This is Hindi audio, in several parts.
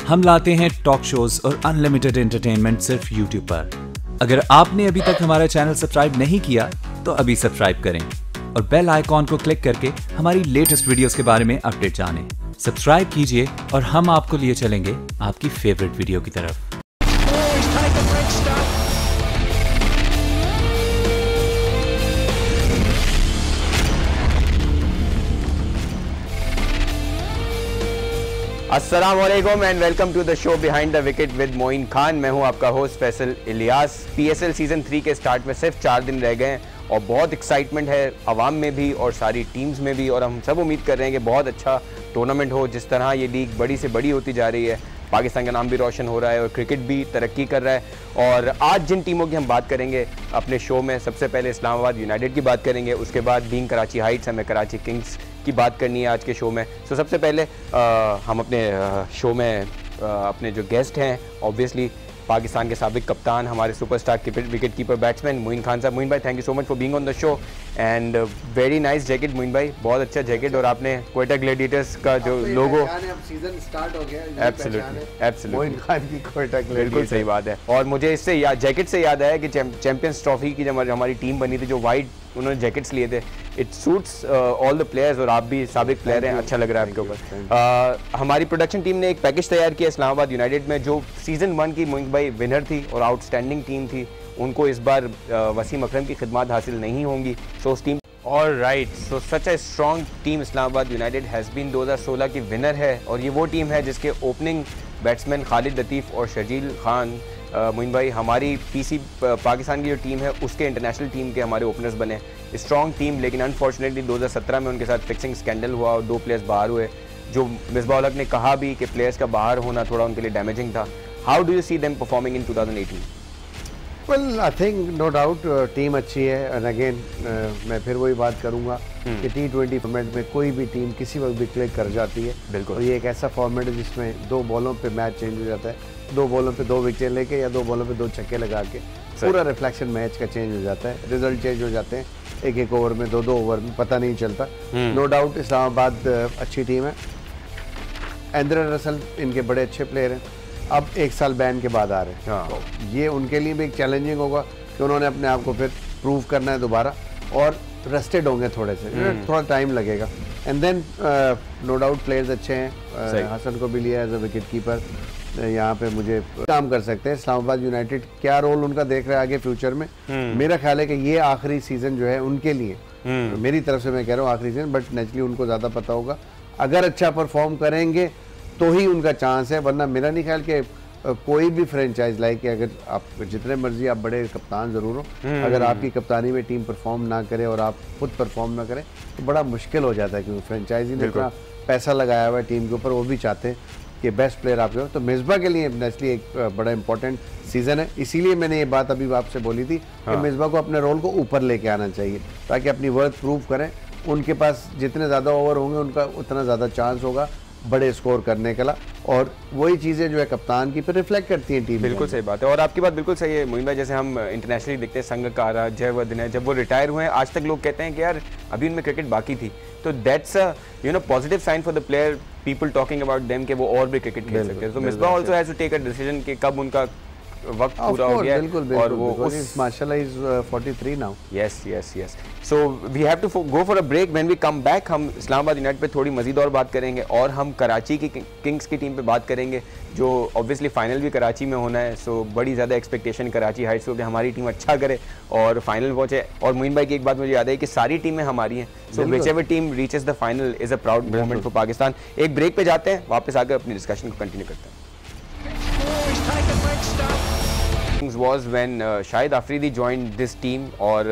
हम लाते हैं टॉक शोज और अनलिमिटेड एंटरटेनमेंट सिर्फ यूट्यूब पर। अगर आपने अभी तक हमारा चैनल सब्सक्राइब नहीं किया तो अभी सब्सक्राइब करें और बेल आइकॉन को क्लिक करके हमारी लेटेस्ट वीडियोस के बारे में अपडेट जानें। सब्सक्राइब कीजिए और हम आपको लिए चलेंगे आपकी फेवरेट वीडियो की तरफ। अस्सलामुअलैकुम and welcome to the show behind the wicket with Moin Khan. मैं हूं आपका host Faisal Ilyas. PSL season 3 के स्टार्ट में सिर्फ 4 दिन रह गए हैं और बहुत एक्साइटमेंट है अवाम में भी और सारी टीम्स में भी, और हम सब उम्मीद कर रहे हैं कि बहुत अच्छा टूर्नामेंट हो। जिस तरह ये लीग बड़ी से बड़ी होती जा रही है, पाकिस्तान का नाम भी रोशन हो रहा है और क्रिकेट भी तरक्की कर रहा है। और आज जिन टीमों की हम बात करेंगे अपने शो में, सबसे पहले इस्लामाबाद यूनाइटेड की बात करेंगे, उसके बाद बीइंग कराची हाइट्स हमें कराची किंग्स की बात करनी है आज के शो में। सो सबसे पहले हम अपने शो में अपने जो गेस्ट हैं ऑब्वियसली पाकिस्तान के साबिक कप्तान, हमारे superstar wicket keeper batsman Moin Khan साहब। मोइन भाई, thank you so much for being on the show and very nice jacket Moin भाई, बहुत अच्छा जैकेट। और आपने क्वेटा ग्लेडिएटर्स का जो लोगो, सीजन स्टार्ट हो गया, एब्सोल्युटली मोइन खान की क्वेटा ग्लेडिएटर्स, बिल्कुल सही बात है। और मुझे इससे जैकेट से याद आया कि चैंपियंस ट्रॉफी की जब हमारी टीम बनी थी, जो वाइट उन्होंने जैकेट्स लिए थे, it suits all the players, और आप भी साबिक प्लेयर हैं, अच्छा लग रहा है आपके ऊपर। हमारी प्रोडक्शन टीम ने एक पैकेज तैयार किया इस्लामाबाद यूनाइटेड में, जो सीज़न 1 की मोइन भाई विनर थी और आउटस्टैंडिंग टीम थी। उनको इस बार वसीम अकरम की खिदमत हासिल नहीं होंगी। सो उस team alright, so such a strong team Islamabad United has been 2016 की विनर है, और ये वो टीम है जिसके ओपनिंग बैट्समैन खालिद लतीफ़ और शर्जील खान मोइन भाई हमारी पीसी पाकिस्तान की जो टीम है उसके इंटरनेशनल टीम के हमारे ओपनर्स बने। स्ट्रॉन्ग टीम, लेकिन अनफॉर्चुनेटली 2017 में उनके साथ फिक्सिंग स्कैंडल हुआ और 2 प्लेयर्स बाहर हुए, जो मिसबाह उल हक ने कहा भी कि प्लेयर्स का बाहर होना थोड़ा उनके लिए डैमेजिंग था। How do you see them performing in 2018? Well I think no doubt team अच्छी है। एंड अगेन मैं फिर वही बात करूंगा कि T20 फॉर्मेट में कोई भी टीम किसी वक्त भी क्लिक कर जाती है। बिल्कुल। और ये एक ऐसा फॉर्मेट है जिसमें 2 बॉलों पे मैच चेंज हो जाता है, 2 बॉलों पे 2 विकेट लेके या 2 बॉलों पे 2 छक्के लगा के पूरा रिफ्लेक्शन मैच का चेंज हो जाता है, रिजल्ट चेंज हो जाते हैं। एक ओवर में 2 ओवर में पता नहीं चलता। नो डाउट इस्लामाबाद अच्छी टीम है। एंड्रे रसल इनके बड़े अच्छे प्लेयर हैं, अब 1 साल बैन के बाद आ रहे हैं। तो ये उनके लिए भी एक चैलेंजिंग होगा कि उन्होंने अपने आप को फिर प्रूव करना है दोबारा, और रेस्टेड होंगे थोड़े से, थोड़ा टाइम लगेगा। And then no doubt players अच्छे हैं। हसन को भी लिया एज अ विकेट कीपर, यहाँ पे मुझे काम कर सकते हैं। इस्लामाबाद यूनाइटेड क्या रोल उनका देख रहा है आगे फ्यूचर में? मेरा ख्याल है कि ये आखिरी सीजन जो है उनके लिए, मेरी तरफ से मैं कह रहा हूँ आखिरी सीजन, बट नेचुरली उनको ज़्यादा पता होगा। अगर अच्छा परफॉर्म करेंगे तो ही उनका चांस है, वरना मेरा नहीं ख्याल कि कोई भी फ्रेंचाइज लाइक, अगर आप जितने मर्जी आप बड़े कप्तान ज़रूर हो, अगर आपकी कप्तानी में टीम परफॉर्म ना करे और आप खुद परफॉर्म ना करें तो बड़ा मुश्किल हो जाता है, क्योंकि फ्रेंचाइजी ने इतना पैसा लगाया हुआ है टीम के ऊपर, वो भी चाहते हैं कि बेस्ट प्लेयर आपके हो। तो मिसबा के लिए नेचुरली एक बड़ा इंपॉर्टेंट सीज़न है, इसीलिए मैंने ये बात अभी आपसे बोली थी कि मिसबा को अपने रोल को ऊपर लेके आना चाहिए ताकि अपनी वर्थ प्रूव करें। उनके पास जितने ज़्यादा ओवर होंगे उनका उतना ज़्यादा चांस होगा बड़े स्कोर करने का, और वही चीज़ें जो है कप्तान की पर रिफ्लेक्ट करती हैं टीम। बिल्कुल सही बात है, और आपकी बात बिल्कुल सही है मोइन भाई। जैसे हम इंटरनेशनली देखते हैं संगकारा, जयवर्धन है, जब वो रिटायर हुए हैं आज तक लोग कहते हैं कि यार अभी उनमें क्रिकेट बाकी थी। तो that's a positive sign for the player, people talking about them कि वो और भी क्रिकेट खेल सकते हैं। तो Misbah also has to take a decision कि कब उनका वक्त पूरा हो गया है, और वो उस माशाल्लाह is 43 now. Yes yes yes. So we have to go for a break. When we come back हम इस्लामाबाद यूनाइटेड पे थोड़ी मजीद और बात करेंगे, और हम कराची की किंग्स की टीम पे बात करेंगे, जो ऑब्वियसली फाइनल भी कराची में होना है। सो बड़ी ज़्यादा एक्सपेक्टेशन कराची हाइट्स को कि हमारी टीम अच्छा करे और फाइनल पहुंचे। और मोइन भाई की एक बात मुझे याद है कि सारी टीमें हमारी हैं, so whichever team reaches the final is a proud moment for Pakistan. एक ब्रेक पे जाते हैं, वापस आकर अपनी डिस्कशन को कंटिन्यू करते हैं। was when Shahid Afridi joined this team, और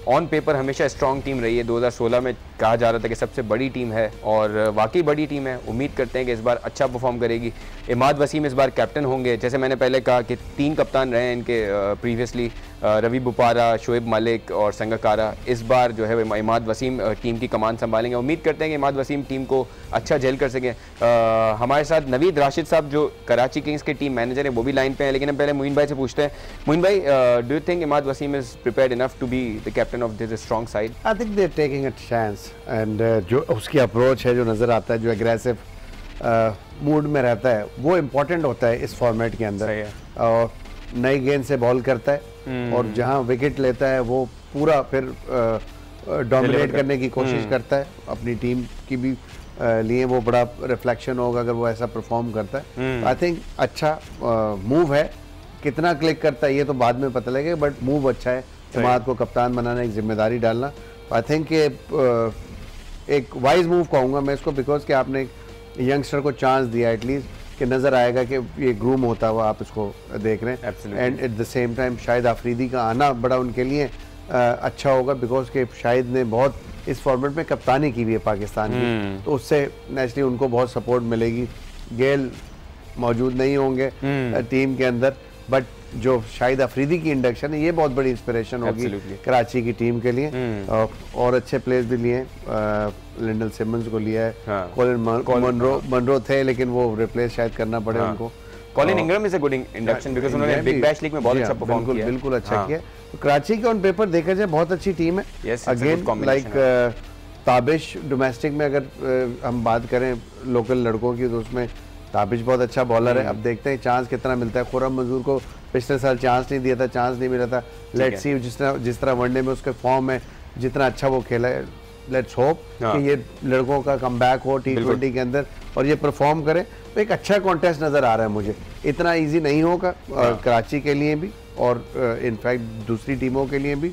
ऑन पेपर हमेशा स्ट्रॉन्ग टीम रही है। 2016 में कहा जा रहा था कि सबसे बड़ी टीम है, और वाकई बड़ी टीम है। उम्मीद करते हैं कि इस बार अच्छा परफॉर्म करेगी। इमाद वसीम इस बार कैप्टन होंगे। जैसे मैंने पहले कहा कि 3 कप्तान रहे हैं इनके प्रीवियसली, रवि बुपारा, शोएब मलिक और संगकारा। इस बार जो है इमाद वसीम टीम की कमान संभालेंगे। उम्मीद करते हैं कि इमाद वसीम टीम को अच्छा झेल कर सकें। हमारे साथ नवीद राशिद साहब जो कराची किंग्स के टीम मैनेजर हैं वो भी लाइन पे हैं, लेकिन हम पहले मोइन भाई से पूछते हैं। मोइन भाई, do you think Imad Wasim is prepared enough to be the captain of this strong side? I think they are taking a chance, and जो उसकी अप्रोच है जो नज़र आता है, जो एग्रेसिव मूड में रहता है, वो इम्पोर्टेंट होता है इस फॉर्मेट के अंदर। और नई गेंद से बॉल करता है और जहां विकेट लेता है वो पूरा फिर डोमिनेट करने की कोशिश करता है। अपनी टीम की भी लिए वो बड़ा रिफ्लेक्शन होगा अगर वो ऐसा परफॉर्म करता है। आई थिंक अच्छा मूव है। कितना क्लिक करता है ये तो बाद में पता लगेगा, बट मूव अच्छा है। इमाद को कप्तान बनाना, एक जिम्मेदारी डालना, आई थिंक एक वाइज मूव कहूँगा मैं इसको, बिकॉज कि आपने यंगस्टर को चांस दिया एटलीस्ट कि नज़र आएगा कि ये ग्रूम होता हुआ आप इसको देख रहे हैं। And at the same time Shahid Afridi का आना बड़ा उनके लिए अच्छा होगा, बिकॉज कि शाहिद ने बहुत इस फॉर्मेट में कप्तानी की हुई है पाकिस्तान की, तो उससे नेचुरली उनको बहुत सपोर्ट मिलेगी। गेल मौजूद नहीं होंगे टीम के अंदर, बट जो शाहिद अफरीदी की इंडक्शन है ये बहुत बड़ी इंस्पिरेशन होगी कराची की टीम के लिए। और अच्छे प्लेयर्स भी लिए, लिंडल सिमंस को लिया है, कॉलिन मनरो थे लेकिन वो रिप्लेस शायद करना पड़े उनको। Colin इंग्रम is a good induction because उन्होंने बिग बैश लीग में बहुत अच्छा परफॉर्म किया, बिल्कुल अच्छा किया। तो कराची के ऑन पेपर देखा जाए बहुत अच्छी टीम है। अगेन लाइक ताबिश, डोमेस्टिक में अगर हम बात करें लोकल लड़कों की तो उसमें ताबिश बहुत अच्छा बॉलर है। अब देखते हैं चांस कितना मिलता है। खुर्रम मंजूर को पिछले साल चांस नहीं दिया था, चांस नहीं मिला था। लेट्स सी जिस तरह वनडे में उसके फॉर्म है, जितना अच्छा वो खेला है, लेट्स होप कि ये लड़कों का कमबैक हो T20 के अंदर और ये परफॉर्म करे। तो एक अच्छा कॉन्टेस्ट नज़र आ रहा है मुझे। इतना इजी नहीं होगा कराची के लिए भी और इनफैक्ट दूसरी टीमों के लिए भी।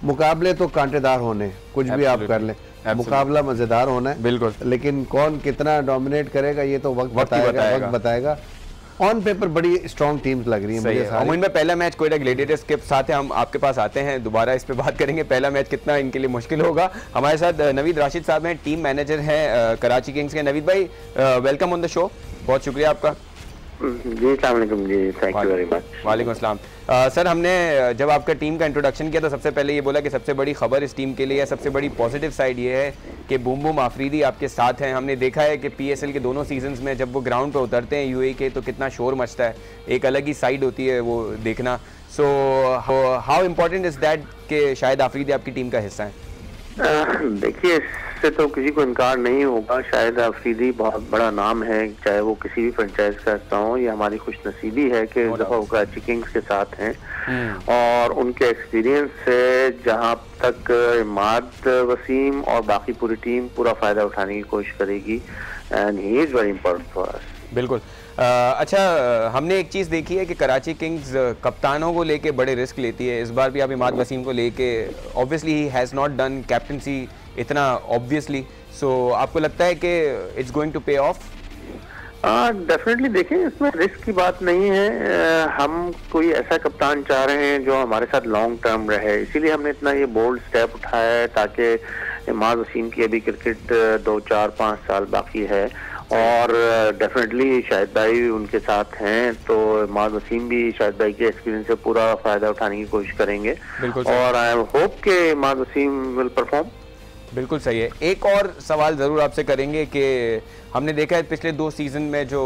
मुकाबले तो कांटेदार होने, कुछ भी आप कर लें, मुकाबला मजेदार होना है बिल्कुल, लेकिन कौन कितना डोमिनेट करेगा ये तो वक्त बताएगा। ऑन पेपर बड़ी स्ट्रॉन्ग टीम्स लग रही है मुझे सारी। में पहला मैच कोयटा ग्लेडिएटर्स के साथ है, हम आपके पास आते हैं दोबारा इस पे बात करेंगे। पहला मैच कितना इनके लिए मुश्किल होगा। हमारे साथ नवीद राशिद साहब हैं, टीम मैनेजर हैं कराची किंग्स के। नवीद भाई वेलकम ऑन द शो, बहुत शुक्रिया आपका। जी अस्सलाम वालेकुम जी, थैंक यू वेरी मच। वालेकुम अस्सलाम। सर हमने जब आपका टीम का इंट्रोडक्शन किया तो सबसे पहले ये बोला कि सबसे बड़ी खबर इस टीम के लिए, सबसे बड़ी पॉजिटिव साइड ये है कि बूम बूम आफरीदी आपके साथ हैं। हमने देखा है कि PSL के दोनों सीजन्स में जब वो ग्राउंड पे उतरते हैं UAE के तो कितना शोर मचता है, एक अलग ही साइड होती है वो देखना। So how important is that कि शाहिद आफरीदी आपकी टीम का हिस्सा है? देखिए इससे तो किसी को इनकार नहीं होगा, शाहिद आफरीदी बहुत बड़ा नाम है, चाहे वो किसी भी फ्रेंचाइज का हिस्सा हो। ये हमारी खुशनसीबी है कि इस दफा वो कराची किंग्स के साथ हैं और उनके एक्सपीरियंस से जहां तक इमाद वसीम और बाकी पूरी टीम पूरा फायदा उठाने की कोशिश करेगी and he is very important for us. बिल्कुल। अच्छा, हमने एक चीज़ देखी है कि कराची किंग्स कप्तानों को लेके बड़े रिस्क लेती है। इस बार भी आप इमाद वसीम को लेके, obviously he has not done captaincy इतना ऑब्वियसली, सो आपको लगता है कि इट्स गोइंग टू पे ऑफ? डेफिनेटली देखें, इसमें रिस्क की बात नहीं है। हम कोई ऐसा कप्तान चाह रहे हैं जो हमारे साथ लॉन्ग टर्म रहे, इसीलिए हमने इतना ये बोल्ड स्टेप उठाया है ताकि इमाद वसीम की अभी क्रिकेट 2, 4, 5 साल बाकी है और डेफिनेटली शाहिद भाई उनके साथ हैं, तो इमाद वसीम भी शाहिद भाई के एक्सपीरियंस से पूरा फायदा उठाने की कोशिश करेंगे और आई होप के इमाद वसीम विल परफॉर्म। बिल्कुल सही है। एक और सवाल ज़रूर आपसे करेंगे कि हमने देखा है पिछले 2 सीज़न में जो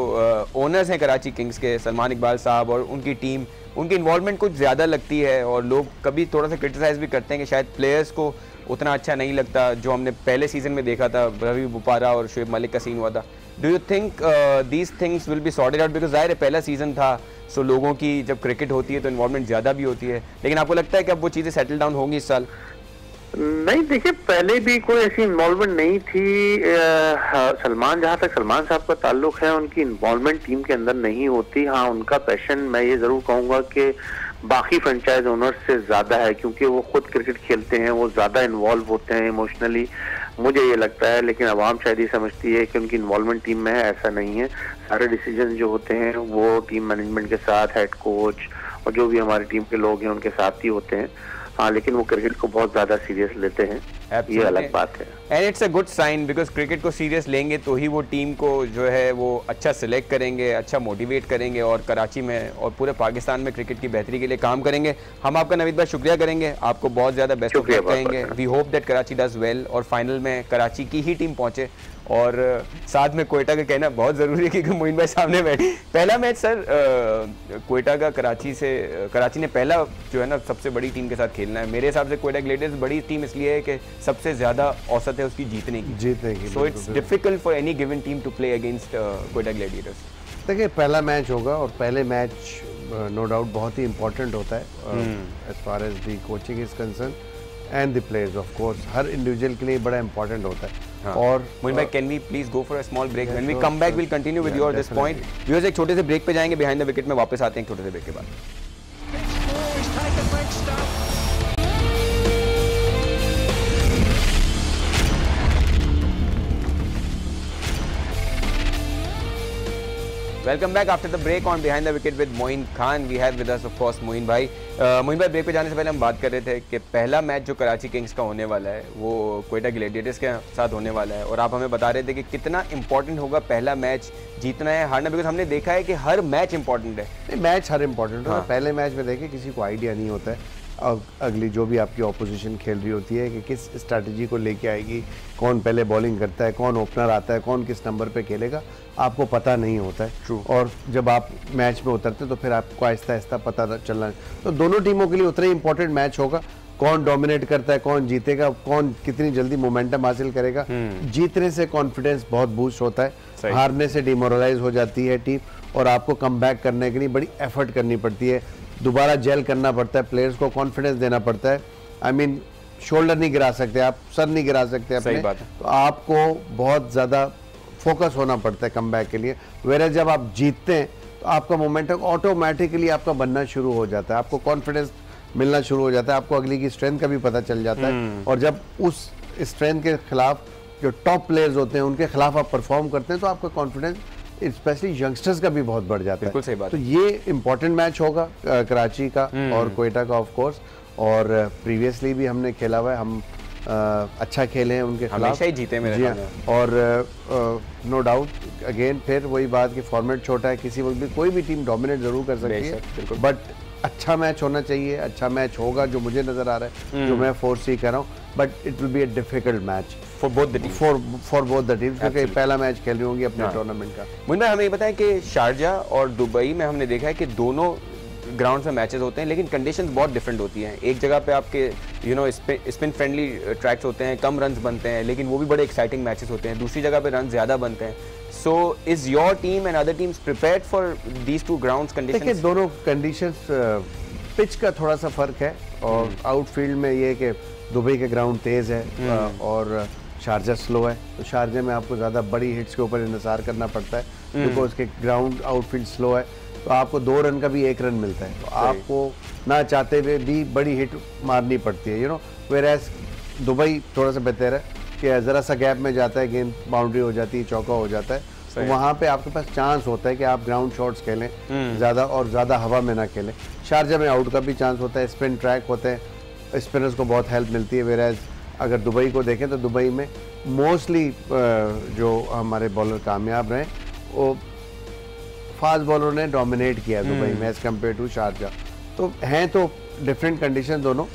ओनर्स हैं कराची किंग्स के, सलमान इकबाल साहब और उनकी टीम, उनकी इन्वॉल्वमेंट कुछ ज़्यादा लगती है और लोग कभी थोड़ा सा क्रिटिसाइज़ भी करते हैं कि शायद प्लेयर्स को उतना अच्छा नहीं लगता जो हमने पहले सीज़न में देखा था, रवि बुपारा और शुएब मलिक का सीन हुआ था। Do you think these things will be sorted out? Because ज़ाहिर है पहला सीज़न था, सो लोगों की जब क्रिकेट होती है तो इन्वॉल्वमेंट ज़्यादा भी होती है, लेकिन आपको लगता है कि अब वो चीज़ें सेटल डाउन होंगी इस साल? नहीं, देखिए पहले भी कोई ऐसी इन्वॉल्वमेंट नहीं थी। सलमान, जहाँ तक सलमान साहब का ताल्लुक है, उनकी इन्वॉल्वमेंट टीम के अंदर नहीं होती। हाँ, उनका पैशन मैं ये जरूर कहूँगा कि बाकी फ्रेंचाइज ओनर्स से ज्यादा है, क्योंकि वो खुद क्रिकेट खेलते हैं, वो ज्यादा इन्वॉल्व होते हैं इमोशनली, मुझे ये लगता है। लेकिन आवाम शायद ये समझती है कि उनकी इन्वॉल्वमेंट टीम में है, ऐसा नहीं है। सारे डिसीजन जो होते हैं वो टीम मैनेजमेंट के साथ, हेड कोच और जो भी हमारी टीम के लोग हैं उनके साथ ही होते हैं। हाँ, लेकिन वो क्रिकेट को बहुत ज्यादा सीरियस लेते हैं, ये अलग बात है। And it's a good sign, because cricket को सीरियस लेंगे तो ही वो टीम को जो है वो अच्छा सिलेक्ट करेंगे, अच्छा मोटिवेट करेंगे और कराची में और पूरे पाकिस्तान में क्रिकेट की बेहतरी के लिए काम करेंगे। हम आपका नवीद भाई शुक्रिया करेंगे, आपको बहुत ज़्यादा बेस्ट ऑफ लक कहेंगे। We hope that Karachi does well और फाइनल में कराची की ही टीम पहुँचे और साथ में कोयटा का कहना बहुत ज़रूरी है क्योंकि मोइन भाई सामने बैठे। पहला मैच सर कोयटा का कराची ने पहला जो है ना सबसे बड़ी टीम के साथ खेलना है। मेरे हिसाब से कोयटा ग्लेडियर्स बड़ी टीम इसलिए है कि सबसे ज़्यादा औसत है उसकी जीतने की। So it's difficult for any given team to play against Quetta Gladiators. देखिए पहला मैच होगा और पहले मैच नो डाउट बहुत ही इंपॉर्टेंट होता है as far as the coaching is concern and the players of course, हर इंडिविजुअल के लिए बड़ा इंपॉर्टेंट होता है। और मोइन भाई can we please go for a small break, when we come back will continue with your this point. Viewers एक छोटे से ब्रेक पे जाएंगे, बिहाइंड द विकेट में वापस आते हैं छोटे से ब्रेक के बाद। Welcome back after the break on behind the wicket with Moin Khan. We have with us of course Moin भाई। मोइन भाई ब्रेक पे जाने से पहले हम बात कर रहे थे कि पहला मैच जो कराची किंग्स का होने वाला है वो कोयटा ग्लेडिएटर्स के साथ होने वाला है, और आप हमें बता रहे थे कि कितना इंपॉर्टेंट होगा पहला मैच जीतना है हारना, बिकॉज हमने देखा है कि हर मैच इंपॉर्टेंट है। मैच हर इंपॉर्टेंट है। पहले मैच में देखिए किसी को आइडिया नहीं होता है अगली जो भी आपकी ऑपोजिशन खेल रही होती है कि किस स्ट्रैटेजी को लेके आएगी, कौन पहले बॉलिंग करता है, कौन ओपनर आता है, कौन किस नंबर पे खेलेगा, आपको पता नहीं होता है। True. और जब आप मैच में उतरते तो फिर आपको आहिस्ता आहिस्ता पता चलना है। तो दोनों टीमों के लिए उतना ही इंपॉर्टेंट मैच होगा, कौन डोमिनेट करता है, कौन जीतेगा, कौन कितनी जल्दी मोमेंटम हासिल करेगा। जीतने से कॉन्फिडेंस बहुत बूस्ट होता है, हारने से डिमोरलाइज हो जाती है टीम और आपको कम बैक करने के लिए बड़ी एफर्ट करनी पड़ती है, दोबारा जेल करना पड़ता है, प्लेयर्स को कॉन्फिडेंस देना पड़ता है। आई मीन शोल्डर नहीं गिरा सकते आप, सर नहीं गिरा सकते अपने, तो आपको बहुत ज़्यादा फोकस होना पड़ता है कम बैक के लिए। वेयर जब आप जीतते हैं तो आपका मोमेंटम ऑटोमेटिकली आपका बनना शुरू हो जाता है, आपको कॉन्फिडेंस मिलना शुरू हो जाता है, आपको अगली की स्ट्रेंथ का भी पता चल जाता है। और जब उस स्ट्रेंथ के खिलाफ जो टॉप प्लेयर्स होते हैं उनके खिलाफ आप परफॉर्म करते हैं तो आपका कॉन्फिडेंस स्पेशली यंगस्टर्स का भी बहुत बढ़ जाता है। बिल्कुल सही बात। तो ये इंपॉर्टेंट मैच होगा कराची का और कोयटा का ऑफ कोर्स, और प्रीवियसली भी हमने खेला हुआ है, हम अच्छा खेले हैं उनके खिलाफ, हमेशा ही जीते मेरे ख्याल में। और नो डाउट अगेन फिर वही बात कि फॉर्मेट छोटा है, किसी वक्त भी कोई भी टीम डोमिनेट जरूर कर सकती है, बट अच्छा मैच होना चाहिए। अच्छा मैच होगा जो मुझे नजर आ रहा है, जो मैं फोर्सी कर रहा हूँ, but it will be a difficult match for both the team, for both the team, क्योंकि पहला मैच खेल रही होंगी अपने टूर्नामेंट का। मोइन भाई हमें ये बताएं कि शारजा और दुबई में हमने देखा है कि दोनों ग्राउंड में मैचेस होते हैं लेकिन कंडीशंस बहुत डिफरेंट होती हैं। एक जगह पे आपके स्पिन फ्रेंडली ट्रैक्स होते हैं, कम रन्स बनते हैं, लेकिन वो भी बड़े एक्साइटिंग मैचेस होते हैं। दूसरी जगह पे रन ज़्यादा बनते हैं। So is your team and other teams prepared for these two grounds conditions? देखिए दोनों कंडीशंस, पिच का थोड़ा सा फर्क है, और आउटफील्ड में ये कि दुबई के ग्राउंड तेज़ है और शारजा स्लो है, तो शारजा में आपको ज़्यादा बड़ी हिट्स के ऊपर इंतजार करना पड़ता है, क्योंकि उसके ग्राउंड आउटफील्ड स्लो है, तो आपको 2 रन का भी 1 रन मिलता है, तो आपको ना चाहते हुए भी बड़ी हिट मारनी पड़ती है, वेयरएज दुबई थोड़ा सा बेहतर है कि ज़रा सा गैप में जाता है, गेंद बाउंड्री हो जाती है, चौका हो जाता है, तो वहाँ पे आपके पास चांस होता है कि आप ग्राउंड शॉट्स खेलें ज़्यादा, और ज़्यादा हवा में ना खेलें। शारजा में आउट का भी चांस होता है, स्पिन ट्रैक होते हैं, स्पिनर्स को बहुत हेल्प मिलती है। वेयरएज अगर दुबई को देखें तो दुबई में मोस्टली जो हमारे बॉलर कामयाब रहे वो फास्ट बॉलर ने डोमिनेट किया दुबई में एज कम्पेयर टू शारजा। तो हैं तो डिफरेंट कंडीशन दोनों,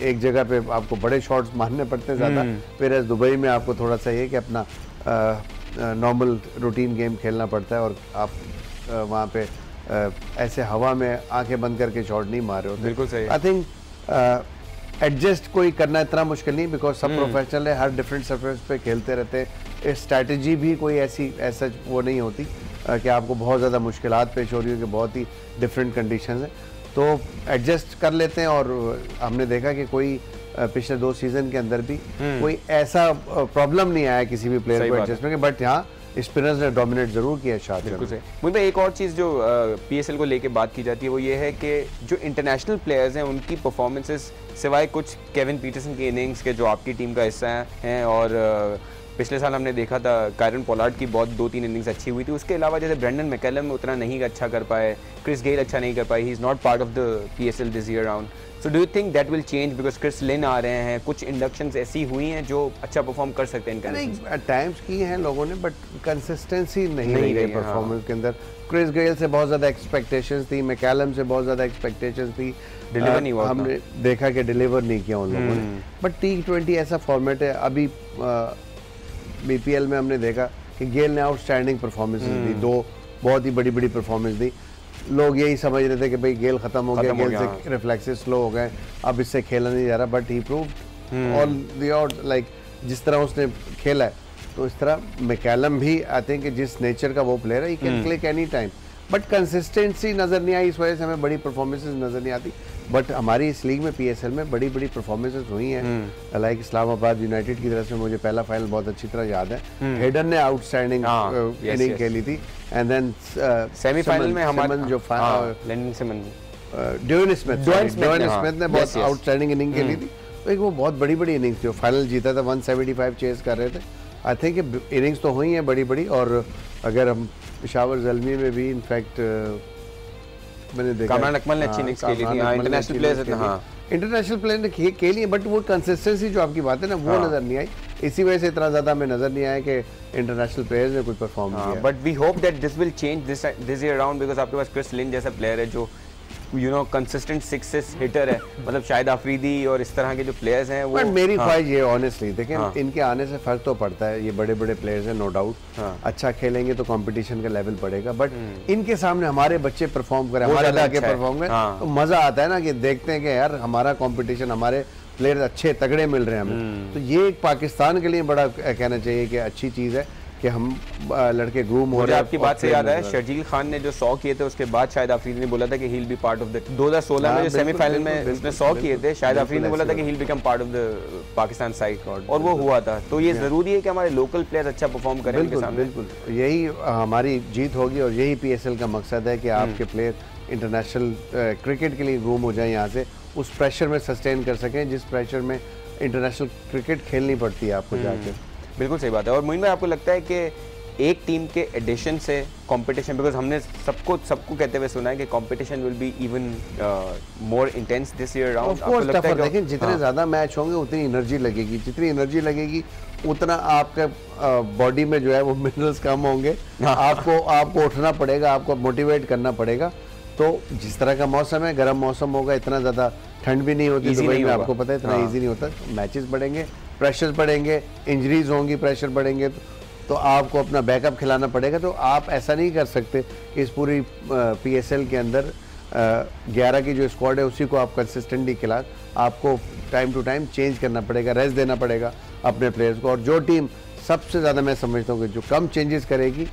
एक जगह पे आपको बड़े शॉट्स मारने पड़ते हैं ज़्यादा, फिर एज दुबई में आपको थोड़ा सा ये कि अपना नॉर्मल रूटीन गेम खेलना पड़ता है, और आप वहाँ पे ऐसे हवा में आंखें बंद करके शॉट नहीं मार रहे होते। बिल्कुल सही। आई थिंक एडजस्ट कोई करना इतना मुश्किल नहीं, बिकॉज सब प्रोफेशनल है, हर डिफरेंट सरफेस पे खेलते रहते हैं। स्ट्रैटेजी भी कोई ऐसा वो नहीं होती कि आपको बहुत ज़्यादा मुश्किलात पेश हो रही हो, कि बहुत ही डिफरेंट कंडीशन है, तो एडजस्ट कर लेते हैं। और हमने देखा कि कोई पिछले 2 सीज़न के अंदर भी कोई ऐसा प्रॉब्लम नहीं आया किसी भी प्लेयर को एडजस्टमेंट के, बट यहाँ स्पिनर्स ने डोमिनेट जरूर किया शायद। बिल्कुल सही। मुझे एक और चीज़ जो पीएसएल को लेके बात की जाती है वो ये है कि जो इंटरनेशनल प्लेयर्स हैं उनकी परफॉर्मेंसेस, सिवाय कुछ केविन पीटरसन की इनिंग्स के जो आपकी टीम का हिस्सा हैं, और पिछले साल हमने देखा था कायरन पोलार्ड की बहुत 2-3 इनिंग्स अच्छी हुई थी, उसके अलावा जैसे ब्रेंडन मैकलम उतना नहीं अच्छा कर पाए, क्रिस गेल अच्छा नहीं कर पाए, he is not part of the PSL this year round. So do you think that will change because Chris Lynn आ रहे हैं, कुछ इंडक्शंस ऐसी हुई हैं जो अच्छा परफॉर्म कर सकते हैं इन टाइम्स की हैं लोगों ने, बट कंसिस्टेंसी नहीं रही है परफॉर्मेंस के अंदर। क्रिस गेल से बहुत ज़्यादा एक्सपेक्टेशंस थी, मैकलम से बहुत ज़्यादा एक्सपेक्टेशंस थी, डिलीवर नहीं हुआ, हमने देखा कि डिलीवर नहीं किया उन लोगों ने। बट T20 ऐसा फॉर्मेट है, अभी BPL में हमने देखा कि गेल ने आउटस्टैंडिंग परफॉर्मेंस दी, 2 बहुत ही बड़ी लाइक दी। लोग यही समझ रहे थे कि भाई गेल खत्म हो गया, गेल से रिफ्लेक्सेस स्लो हो गए, अब इससे खेला नहीं जा रहा, but he proved all the out, like जिस तरह उसने खेला है, तो इस तरह मैकैलम भी आई थिंक जिस नेचर का वो प्लेयर है, he can click any time, but consistency नज़र नहीं आई, इस वजह से हमें बड़ी परफॉर्मेंसेस नज़र नहीं आती। बट हमारी इस लीग में PSL में बड़ी परफॉर्मेंसेस हुई हैं, लाइक इस्लामाबाद यूनाइटेड की तरफ से मुझे पहला फाइनल बहुत अच्छी तरह याद है, हेडन ने आउटस्टैंडिंग इनिंग खेली थी, एंड देन सेमीफाइनल में हमारे जो ड्यून स्मिथ ने बहुत आउटस्टैंडिंग इनिंग खेली थी, तो एक वो बहुत बड़ी इनिंग थी, फाइनल जीता था, 175 चेस कर रहे थे। आई थिंक इनिंग्स तो हुई हैं बड़ी, और अगर हम पेशावर ज़ल्मी में भी इनफैक्ट मैंने देखा कामरान अकमल ने अच्छी इनिंग्स खेली थी, इंटरनेशनल प्लेयर्स ने, इंटरनेशनल प्लेयर ने खेली है, बट वो कंसिस्टेंसी जो आपकी बात है ना, वो नज़र नहीं आई, इसी वजह से इतना ज़्यादा हमें नज़र नहीं आया कि इंटरनेशनल प्लेयर्स ने कुछ परफॉर्म किया। But we hope that this will change this year around, because आपके पास क्रिस लिन जैसा प्लेयर है जो कंसिस्टेंट सिक्सेस हिटर है, मतलब शाहिद अफरीदी और इस तरह के जो प्लेयर्स हैं वो। मेरी ख्वाहिश ये ऑनेस्टली देखें, इनके आने से फर्क तो पड़ता है, ये बड़े प्लेयर्स हैं नो डाउट, अच्छा खेलेंगे तो कंपटीशन का लेवल बढ़ेगा, बट इनके सामने हमारे बच्चे परफॉर्म करें, हमारे लड़के परफॉर्म करें, तो मजा आता है ना कि देखते हैं कि यार हमारा कंपटीशन, हमारे प्लेयर अच्छे तगड़े मिल रहे हैं हमें, तो ये एक पाकिस्तान के लिए बड़ा कहना चाहिए कि अच्छी चीज़ है कि हम लड़के ग्रूम हो रहे हैं। आपकी बात से याद है, शर्जील खान ने जो 100 किए थे, उसके बाद शाहिद अफरीदी ने बोला था कि he'll be part of the 2016 में जो सेमीफाइनल में उसने 100 किए थे, शाहिद अफरीदी ने बोला था कि he'll become part of the Pakistan side, और वो हुआ था। तो ये जरूरी है कि हमारे लोकल प्लेयर्स अच्छा परफॉर्म करें उनके सामने। बिल्कुल यही हमारी जीत होगी, और यही PSL का मकसद है कि आपके प्लेयर इंटरनेशनल क्रिकेट के लिए ग्रूम हो जाए, यहाँ से उस प्रेशर में सस्टेन कर सकें जिस प्रेशर में इंटरनेशनल क्रिकेट खेलनी पड़ती है आपको जाके। बिल्कुल सही बात है। और मोइन भाई, आपको लगता है कि एक टीम के एडिशन से कंपटीशन, बिकॉज हमने सबको कहते हुए सुना है कि competition will be even more intense this year around, आपको लगता है कि लेकिन जितने ज़्यादा मैच होंगे उतनी एनर्जी लगेगी, जितनी एनर्जी लगेगी उतना आपके बॉडी में जो है वो मिनरल्स कम होंगे, आपको उठना पड़ेगा, आपको मोटिवेट करना पड़ेगा। तो जिस तरह का मौसम है, गर्म मौसम होगा, इतना ज़्यादा ठंड भी नहीं होती दुबई में, आपको पता है इतना ईजी नहीं होता, मैचेस बढ़ेंगे, प्रेशर बढ़ेंगे, इंजरीज होंगी, प्रेशर बढ़ेंगे, तो आपको अपना बैकअप खिलाना पड़ेगा। तो आप ऐसा नहीं कर सकते कि इस पूरी PSL के अंदर 11 की जो स्क्वाड है उसी को आप कंसिस्टेंटली खिला, आपको टाइम टू टाइम चेंज करना पड़ेगा, रेस्ट देना पड़ेगा अपने प्लेयर्स को, और जो टीम सबसे ज़्यादा मैं समझता हूँ कि जो कम चेंजेस करेगी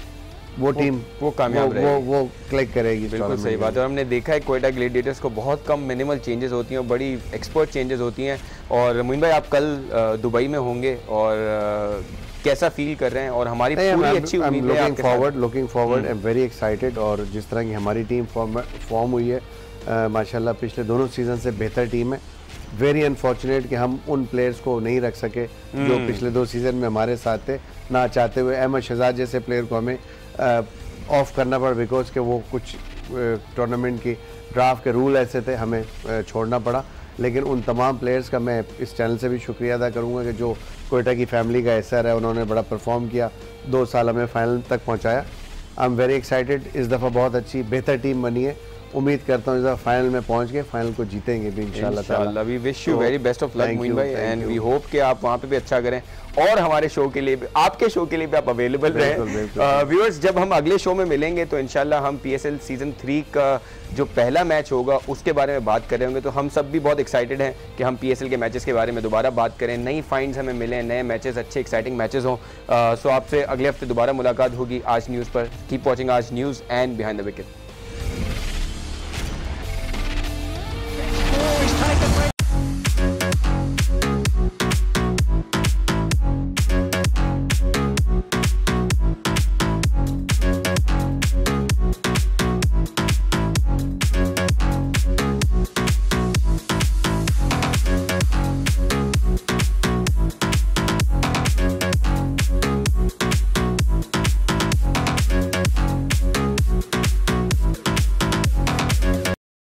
वो टीम वो कामयाब रहेगी, वो क्लिक करेगी। बिल्कुल सही बात है। और हमने देखा है क्वेटा ग्लेडिएटर्स को बहुत कम मिनिमल चेंजेस होती हैं और बड़ी एक्सपर्ट चेंजेस होती हैं। और मोइन भाई, आप कल दुबई में होंगे और कैसा फील कर रहे हैं? और हमारी पूरी अच्छी उम्मीद है आपके साथ। Looking forward, I am very excited. और जिस तरह की हमारी टीम फॉर्म हुई है माशाल्लाह, पिछले दोनों सीजन से बेहतर टीम है। वेरी अनफॉर्चुनेट कि हम उन प्लेयर्स को नहीं रख सके जो पिछले 2 सीजन में हमारे साथ थे, ना चाहते हुए अहमद शहजाद जैसे प्लेयर को हमें ऑफ करना पड़ा, बिकॉज के वो कुछ टूर्नामेंट की ड्राफ्ट के रूल ऐसे थे, हमें छोड़ना पड़ा। लेकिन उन तमाम प्लेयर्स का मैं इस चैनल से भी शुक्रिया अदा करूंगा कि जो क्वेटा की फैमिली का हिस्सा है, उन्होंने बड़ा परफॉर्म किया, 2 साल हमें फाइनल तक पहुंचाया। I am very excited. इस दफ़ा बहुत अच्छी बेहतर टीम बनी है। उम्मीद करता हूँ इस दफ़ा फाइनल में पहुंच के फाइनल को जीतेंगे भी इंशाल्लाह। We wish you very best of luck Moin भाई, एंड वी होप कि आप वहाँ पे भी अच्छा करें और हमारे शो के लिए भी, आपके शो के लिए भी आप अवेलेबल रहें। व्यूअर्स, जब हम अगले शो में मिलेंगे तो इंशाल्लाह हम PSL सीजन 3 का जो पहला मैच होगा उसके बारे में बात कर रहे होंगे। तो हम सब भी बहुत एक्साइटेड हैं कि हम PSL के मैचेस के बारे में दोबारा बात करें, नई फाइंड्स हमें मिलें, नए मैचेस, अच्छे एक्साइटिंग मैचेस हों। सो आपसे अगले हफ्ते दोबारा मुलाकात होगी आज न्यूज़ पर। कीप वॉचिंग आज news and behind the wicket.